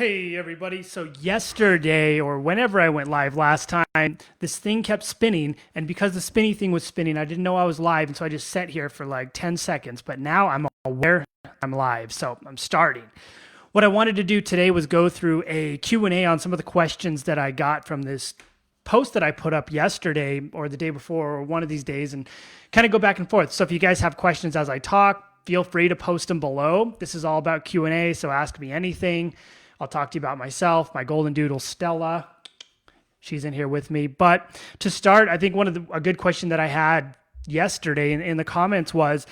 Hey everybody, so yesterday or whenever I went live last time, this thing kept spinning, and because the spinny thing was spinning, I didn't know I was live, and so I just sat here for like 10 seconds, but now I'm aware I'm live, so I'm starting. What I wanted to do today was go through a Q&A on some of the questions that I got from this post that I put up yesterday or the day before or one of these days and kind of go back and forth. So if you guys have questions as I talk, feel free to post them below. This is all about Q&A, so ask me anything. I'll talk to you about myself, my golden doodle, Stella. She's in here with me. But to start, I think a good question that I had yesterday in the comments was,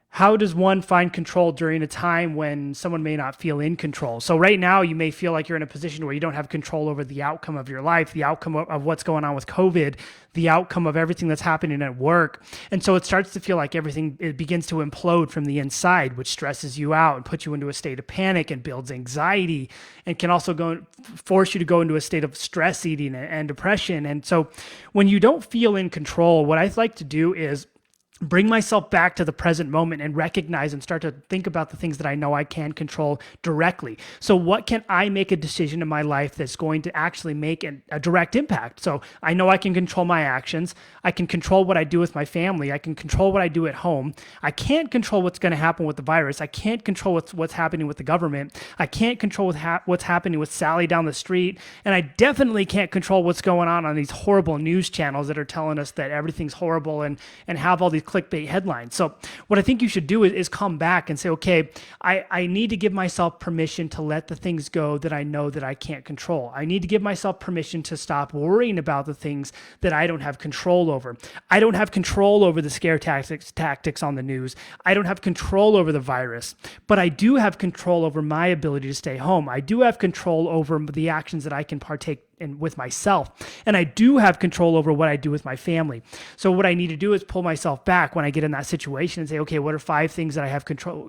how does one find control during a time when someone may not feel in control? So right now, you may feel like you're in a position where you don't have control over the outcome of your life, the outcome of what's going on with COVID, the outcome of everything that's happening at work. And so it starts to feel like it begins to implode from the inside, which stresses you out and puts you into a state of panic and builds anxiety and can also force you to go into a state of stress eating and depression. And so when you don't feel in control, what I like to do is bring myself back to the present moment and recognize and start to think about the things that I know I can control directly. So what can I make a decision in my life that's going to actually make a direct impact? So I know I can control my actions. I can control what I do with my family. I can control what I do at home. I can't control what's going to happen with the virus. I can't control what's happening with the government. I can't control what's happening with Sally down the street. And I definitely can't control what's going on these horrible news channels that are telling us that everything's horrible and have all these clickbait headlines. So what I think you should do is come back and say, okay, I need to give myself permission to let the things go that I know that I can't control. I need to give myself permission to stop worrying about the things that I don't have control over. I don't have control over the scare tactics on the news. I don't have control over the virus, but I do have control over my ability to stay home. I do have control over the actions that I can partake in with myself. And I do have control over what I do with my family. So what I need to do is pull myself back when I get in that situation and say, okay, what are 5 things that I have control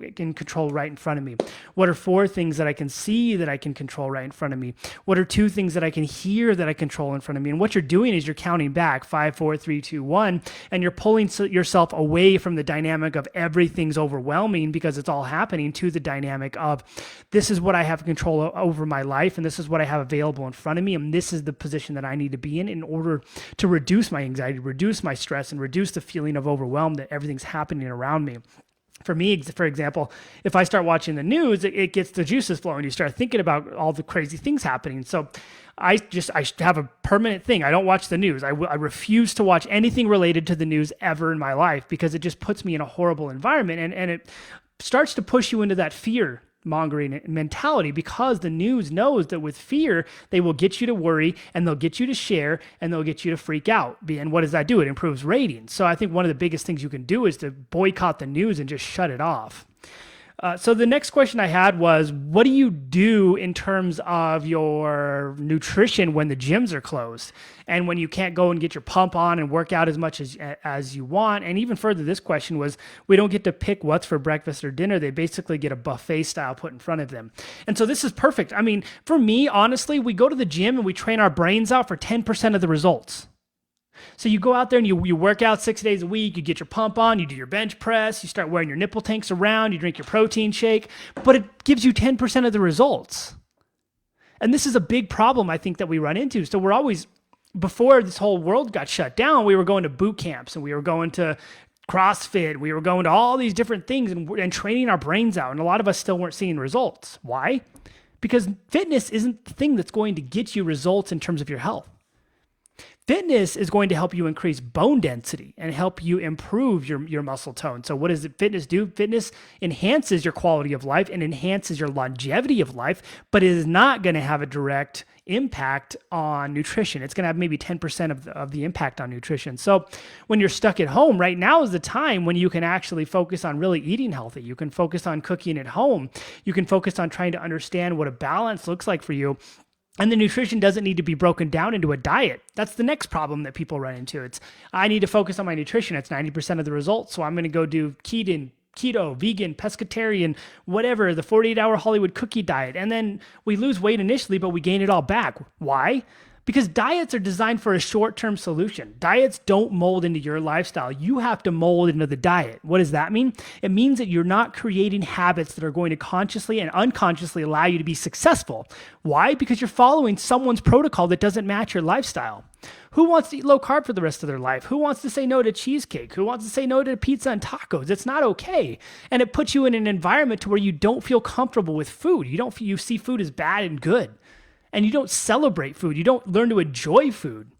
right in front of me? What are 4 things that I can see that I can control right in front of me? What are 2 things that I can hear that I control in front of me? And what you're doing is you're counting back 5, 4, 3, 2, 1, and you're pulling yourself away from the dynamic of everything's overwhelming because it's all happening to the dynamic of this is what I have control over my life and this is what I have available in front of me, and this is the position that I need to be in order to reduce my anxiety, reduce my stress, and reduce the feeling of overwhelm that everything's happening around me. For me, for example, if I start watching the news, it gets the juices flowing. You start thinking about all the crazy things happening. So I have a permanent thing. I don't watch the news. I refuse to watch anything related to the news ever in my life because it just puts me in a horrible environment and it starts to push you into that fear mongering mentality because the news knows that with fear, they will get you to worry and they'll get you to share and they'll get you to freak out. And what does that do? It improves ratings. So I think one of the biggest things you can do is to boycott the news and just shut it off. So the next question I had was, what do you do in terms of your nutrition when the gyms are closed and when you can't go and get your pump on and work out as much as you want? And even further, this question was, we don't get to pick what's for breakfast or dinner. They basically get a buffet style put in front of them. And so this is perfect. I mean, for me, honestly, we go to the gym and we train our brains out for 10% of the results. So you go out there and you work out 6 days a week, you get your pump on, you do your bench press, you start wearing your nipple tanks around, you drink your protein shake, but it gives you 10% of the results. And this is a big problem I think that we run into. So we're always, before this whole world got shut down, we were going to boot camps and we were going to CrossFit, we were going to all these different things and training our brains out. And a lot of us still weren't seeing results. Why? Because fitness isn't the thing that's going to get you results in terms of your health. Fitness is going to help you increase bone density and help you improve your muscle tone. So what does fitness do? Fitness enhances your quality of life and enhances your longevity of life, but it is not going to have a direct impact on nutrition. It's going to have maybe 10% of the impact on nutrition. So when you're stuck at home, right now is the time when you can actually focus on really eating healthy. You can focus on cooking at home. You can focus on trying to understand what a balance looks like for you. And the nutrition doesn't need to be broken down into a diet. That's the next problem that people run into. I need to focus on my nutrition. It's 90% of the results. So I'm going to go do keto, vegan, pescatarian, whatever, the 48-hour Hollywood cookie diet. And then we lose weight initially, but we gain it all back. Why? Because diets are designed for a short-term solution. Diets don't mold into your lifestyle. You have to mold into the diet. What does that mean? It means that you're not creating habits that are going to consciously and unconsciously allow you to be successful. Why? Because you're following someone's protocol that doesn't match your lifestyle. Who wants to eat low carb for the rest of their life? Who wants to say no to cheesecake? Who wants to say no to pizza and tacos? It's not okay. And it puts you in an environment to where you don't feel comfortable with food. You see food as bad and good. And you don't celebrate food. You don't learn to enjoy food.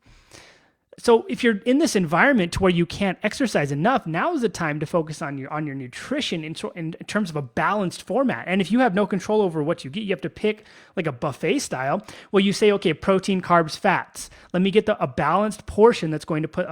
So if you're in this environment to where you can't exercise enough, now is the time to focus on your nutrition in terms of a balanced format. And if you have no control over what you get, you have to pick like a buffet style. Well, you say, okay, protein, carbs, fats. Let me get a balanced portion that's going to put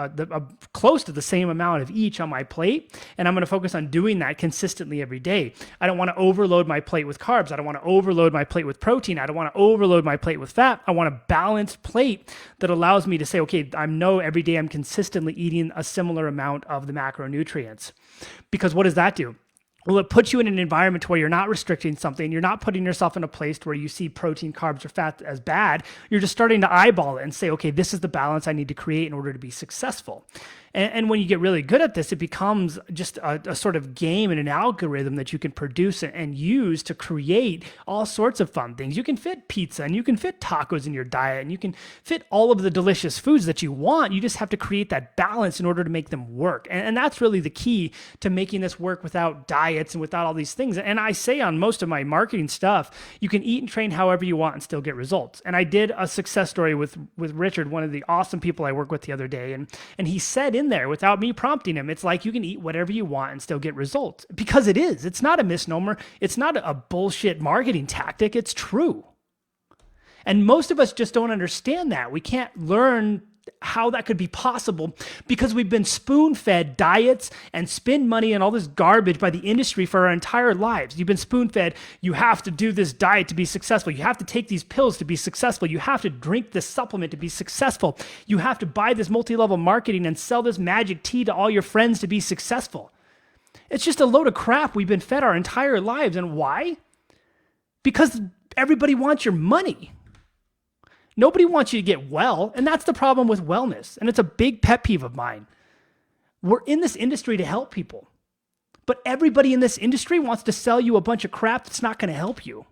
close to the same amount of each on my plate. And I'm going to focus on doing that consistently every day. I don't want to overload my plate with carbs. I don't want to overload my plate with protein. I don't want to overload my plate with fat. I want a balanced plate that allows me to say, okay, every day I'm consistently eating a similar amount of the macronutrients. Because what does that do? Well, it puts you in an environment where you're not restricting something. You're not putting yourself in a place where you see protein, carbs, or fat as bad. You're just starting to eyeball it and say, okay, this is the balance I need to create in order to be successful. And when you get really good at this, it becomes just a sort of game and an algorithm that you can produce and use to create all sorts of fun things. You can fit pizza and you can fit tacos in your diet and you can fit all of the delicious foods that you want. You just have to create that balance in order to make them work. And that's really the key to making this work without diets and without all these things. And I say on most of my marketing stuff, you can eat and train however you want and still get results. And I did a success story with Richard, one of the awesome people I work with the other day. And he said in there, without me prompting him, it's like you can eat whatever you want and still get results. Because it is. It's not a misnomer. It's not a bullshit marketing tactic. It's true. And most of us just don't understand that. We can't learn how that could be possible because we've been spoon-fed diets and spend money and all this garbage by the industry for our entire lives. You've been spoon-fed, you have to do this diet to be successful. You have to take these pills to be successful. You have to drink this supplement to be successful. You have to buy this multi-level marketing and sell this magic tea to all your friends to be successful. It's just a load of crap we've been fed our entire lives. And why? Because everybody wants your money. Nobody wants you to get well, and that's the problem with wellness. And it's a big pet peeve of mine. We're in this industry to help people, but everybody in this industry wants to sell you a bunch of crap that's not going to help you.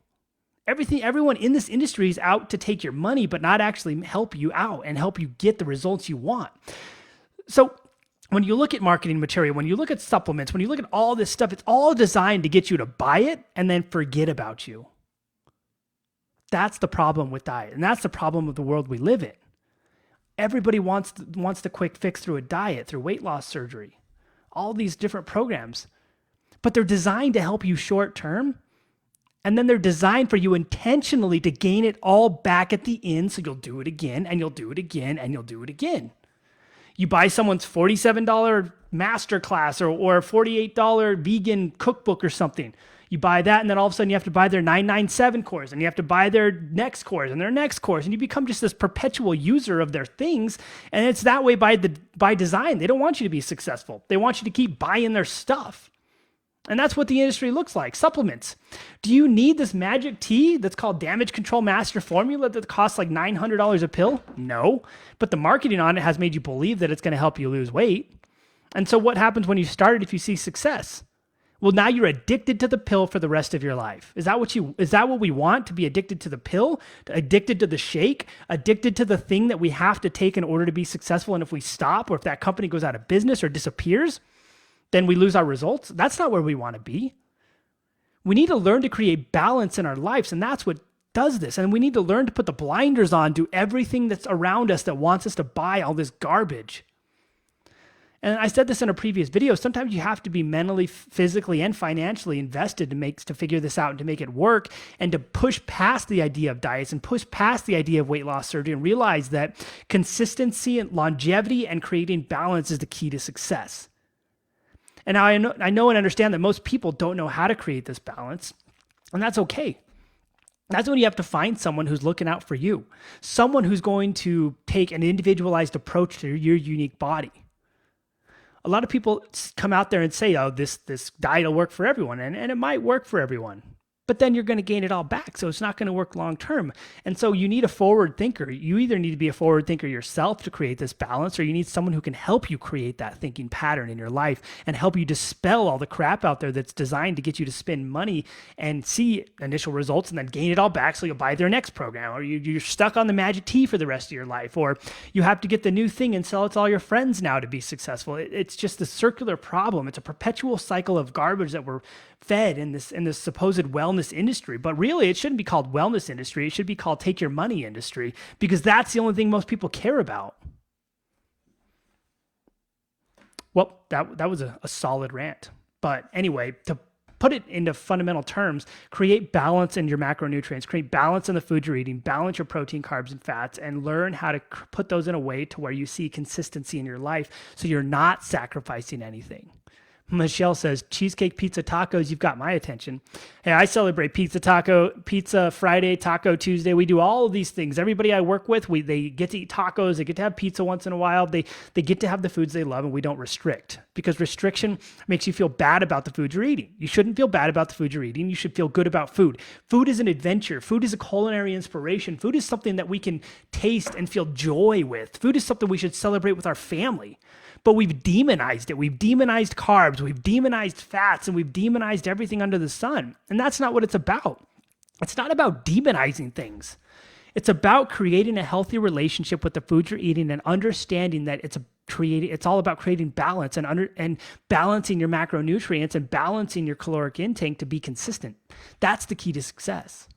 Everyone in this industry is out to take your money, but not actually help you out and help you get the results you want. So when you look at marketing material, when you look at supplements, when you look at all this stuff, it's all designed to get you to buy it and then forget about you. That's the problem with diet. And that's the problem of the world we live in. Everybody wants the quick fix through a diet, through weight loss surgery, all these different programs. But they're designed to help you short term. And then they're designed for you intentionally to gain it all back at the end. So you'll do it again and you'll do it again and you'll do it again. You buy someone's $47 masterclass or $48 vegan cookbook or something. You buy that, and then all of a sudden you have to buy their 997 course, and you have to buy their next course and their next course, and you become just this perpetual user of their things. And it's that way by design. They don't want you to be successful. They want you to keep buying their stuff. And that's what the industry looks like. Supplements. Do you need this magic tea that's called Damage Control Master Formula that costs like $900 a pill? No. But the marketing on it has made you believe that it's going to help you lose weight. And so what happens when you start it if you see success? Well, now you're addicted to the pill for the rest of your life. Is that what we want? To be addicted to the pill? Addicted to the shake? Addicted to the thing that we have to take in order to be successful? And if we stop, or if that company goes out of business or disappears, then we lose our results? That's not where we want to be. We need to learn to create balance in our lives, and that's what does this. And we need to learn to put the blinders on to everything that's around us that wants us to buy all this garbage. And I said this in a previous video, sometimes you have to be mentally, physically, and financially invested to figure this out and to make it work and to push past the idea of diets and push past the idea of weight loss surgery and realize that consistency and longevity and creating balance is the key to success. And now I know and understand that most people don't know how to create this balance, and that's okay. That's when you have to find someone who's looking out for you, someone who's going to take an individualized approach to your unique body. A lot of people come out there and say, oh, this diet will work for everyone, and it might work for everyone. but then you're going to gain it all back. So it's not going to work long term. And so you need a forward thinker. You either need to be a forward thinker yourself to create this balance, or you need someone who can help you create that thinking pattern in your life and help you dispel all the crap out there that's designed to get you to spend money and see initial results and then gain it all back so you'll buy their next program, or you're stuck on the magic tea for the rest of your life, or you have to get the new thing and sell it to all your friends now to be successful. It's just a circular problem. It's a perpetual cycle of garbage that we're fed in this supposed wellness industry. But really, it shouldn't be called wellness industry. It should be called take your money industry, because that's the only thing most people care about. Well, that was a solid rant. But anyway, to put it into fundamental terms, create balance in your macronutrients, create balance in the food you're eating, balance your protein, carbs, and fats, and learn how to put those in a way to where you see consistency in your life so you're not sacrificing anything. Michelle says, cheesecake, pizza, tacos, you've got my attention. Hey, I celebrate pizza Friday, Taco Tuesday. We do all of these things. Everybody I work with, they get to eat tacos. They get to have pizza once in a while. They get to have the foods they love, and we don't restrict, because restriction makes you feel bad about the food you're eating. You shouldn't feel bad about the food you're eating. You should feel good about food. Food is an adventure. Food is a culinary inspiration. Food is something that we can taste and feel joy with. Food is something we should celebrate with our family. But we've demonized it. We've demonized carbs, we've demonized fats, and we've demonized everything under the sun. And that's not what it's about. It's not about demonizing things. It's about creating a healthy relationship with the food you're eating and understanding that it's all about creating balance and balancing your macronutrients and balancing your caloric intake to be consistent. That's the key to success.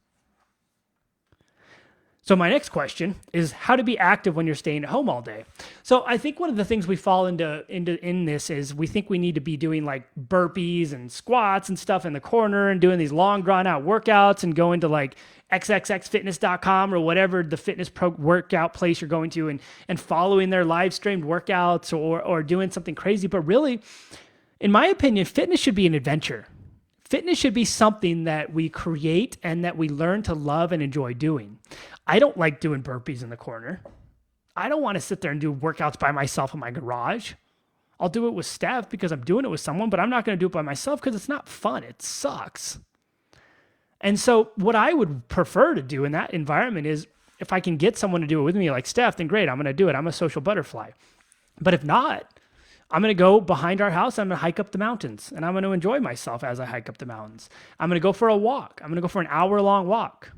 So my next question is how to be active when you're staying at home all day. So I think one of the things we fall into in this is we think we need to be doing like burpees and squats and stuff in the corner and doing these long drawn out workouts and going to like xxxfitness.com or whatever the fitness workout place you're going to and following their live streamed workouts or doing something crazy. But really, in my opinion, fitness should be an adventure. Fitness should be something that we create and that we learn to love and enjoy doing. I don't like doing burpees in the corner. I don't want to sit there and do workouts by myself in my garage. I'll do it with Steph because I'm doing it with someone, but I'm not going to do it by myself because it's not fun. It sucks. And so what I would prefer to do in that environment is if I can get someone to do it with me like Steph, then great, I'm going to do it. I'm a social butterfly. But if not, I'm going to go behind our house. I'm going to hike up the mountains, and I'm going to enjoy myself as I hike up the mountains. I'm going to go for a walk. I'm going to go for an hour-long walk.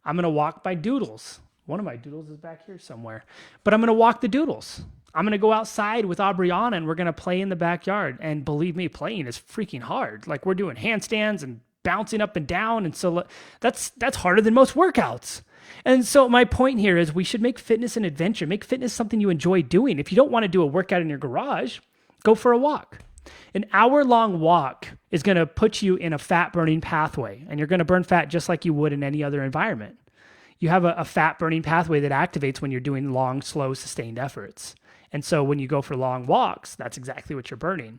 I'm going to walk by doodles. One of my doodles is back here somewhere. But I'm going to walk the doodles. I'm going to go outside with Aubriana, and we're going to play in the backyard. And believe me, playing is freaking hard. Like, we're doing handstands and bouncing up and down. And so that's harder than most workouts. And so my point here is we should make fitness an adventure. Make fitness something you enjoy doing. If you don't want to do a workout in your garage, go for a walk. An hour-long walk is going to put you in a fat-burning pathway, and you're going to burn fat just like you would in any other environment. You have a fat-burning pathway that activates when you're doing long, slow, sustained efforts. And so when you go for long walks, that's exactly what you're burning.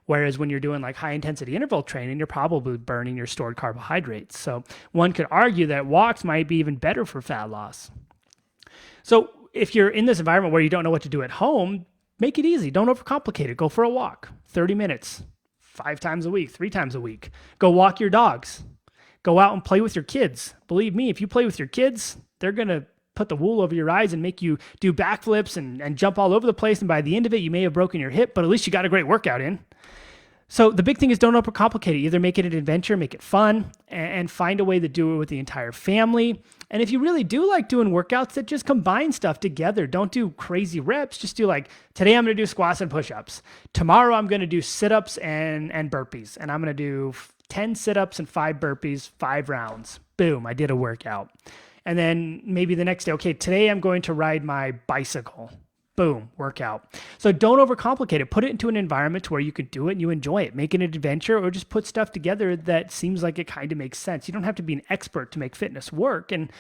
Whereas when you're doing like high-intensity interval training, you're probably burning your stored carbohydrates. So one could argue that walks might be even better for fat loss. So if you're in this environment where you don't know what to do at home, make it easy. Don't overcomplicate it. Go for a walk, 30 minutes, 5 times a week, 3 times a week. Go walk your dogs. Go out and play with your kids. Believe me, if you play with your kids, they're going to put the wool over your eyes and make you do backflips and jump all over the place. And by the end of it, you may have broken your hip, but at least you got a great workout in. So the big thing is don't overcomplicate it. Either make it an adventure, make it fun, and find a way to do it with the entire family. And if you really do like doing workouts, that just combine stuff together. Don't do crazy reps. Just do like, today I'm going to do squats and push-ups. Tomorrow I'm going to do sit-ups and burpees. And I'm going to do 10 sit-ups and 5 burpees, 5 rounds. Boom, I did a workout. And then maybe the next day, okay, today I'm going to ride my bicycle. Boom, workout. So don't overcomplicate it. Put it into an environment where you can do it and you enjoy it. Make it an adventure, or just put stuff together that seems like it kind of makes sense. You don't have to be an expert to make fitness work. And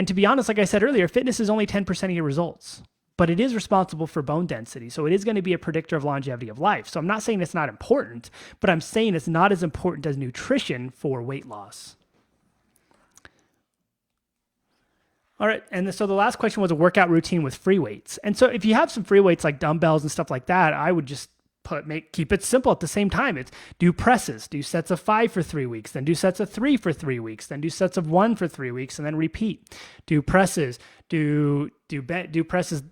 to be honest, like I said earlier, fitness is only 10% of your results, but it is responsible for bone density. So it is going to be a predictor of longevity of life. So I'm not saying it's not important, but I'm saying it's not as important as nutrition for weight loss. All right, and so the last question was a workout routine with free weights. And so if you have some free weights like dumbbells and stuff like that, I would just keep it simple at the same time. It's do presses, do sets of 5 for 3 weeks, then do sets of 3 for 3 weeks, then do sets of 1 for 3 weeks, and then repeat. Do presses, do presses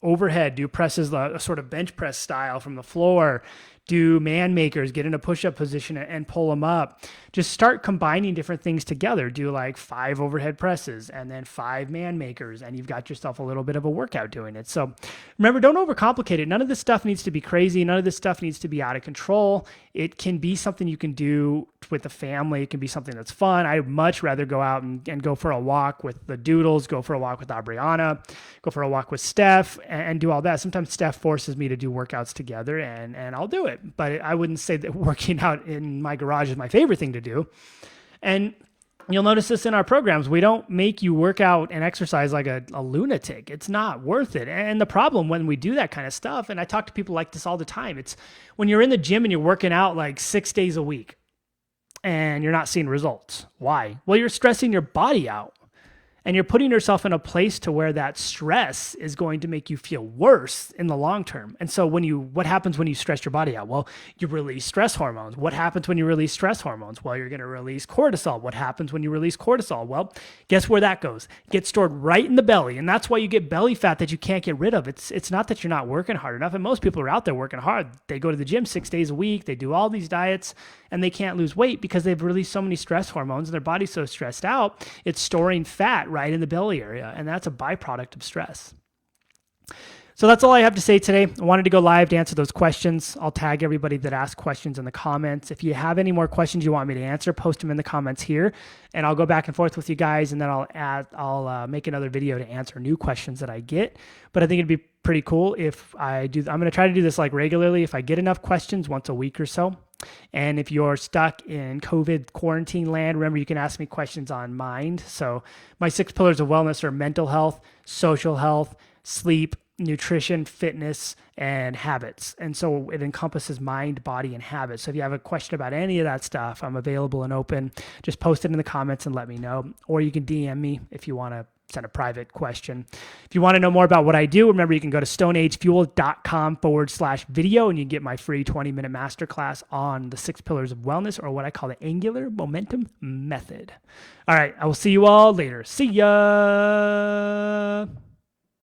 overhead, do presses a sort of bench press style from the floor, do man makers, get in a push-up position and pull them up. Just start combining different things together. Do like 5 overhead presses and then 5 man makers, and you've got yourself a little bit of a workout doing it. So remember, don't overcomplicate it. None of this stuff needs to be crazy. None of this stuff needs to be out of control. It can be something you can do with the family. It can be something that's fun. I'd much rather go out and go for a walk with the Doodles, go for a walk with Aubriana, go for a walk with Steph, and do all that. Sometimes Steph forces me to do workouts together, and I'll do it. But I wouldn't say that working out in my garage is my favorite thing to do. And you'll notice this in our programs. We don't make you work out and exercise like a lunatic. It's not worth it. And the problem when we do that kind of stuff, and I talk to people like this all the time, it's when you're in the gym and you're working out like 6 days a week and you're not seeing results. Why? Well, you're stressing your body out. And you're putting yourself in a place to where that stress is going to make you feel worse in the long term. And so what happens when you stress your body out? Well, you release stress hormones. What happens when you release stress hormones? Well, you're going to release cortisol. What happens when you release cortisol? Well, guess where that goes? It gets stored right in the belly. And that's why you get belly fat that you can't get rid of. It's not that you're not working hard enough. And most people are out there working hard. They go to the gym 6 days a week. They do all these diets and they can't lose weight because they've released so many stress hormones and their body's so stressed out, it's storing fat right in the belly area, and that's a byproduct of stress. So that's all I have to say today. I wanted to go live to answer those questions. I'll tag everybody that asked questions in the comments. If you have any more questions you want me to answer, post them in the comments here, and I'll go back and forth with you guys, and then I'll make another video to answer new questions that I get. But I think it'd be pretty cool if I do. I'm going to try to do this like regularly. If I get enough questions once a week or so. And if you're stuck in COVID quarantine land, remember you can ask me questions on mind. So my 6 pillars of wellness are mental health, social health, sleep, nutrition, fitness, and habits. And so it encompasses mind, body, and habits. So if you have a question about any of that stuff, I'm available and open. Just post it in the comments and let me know. Or you can DM me if you want to send a private question. If you want to know more about what I do, remember you can go to stoneagefuel.com/video and you can get my free 20-minute masterclass on the 6 pillars of wellness, or what I call the angular momentum method. All right, I will see you all later. See ya.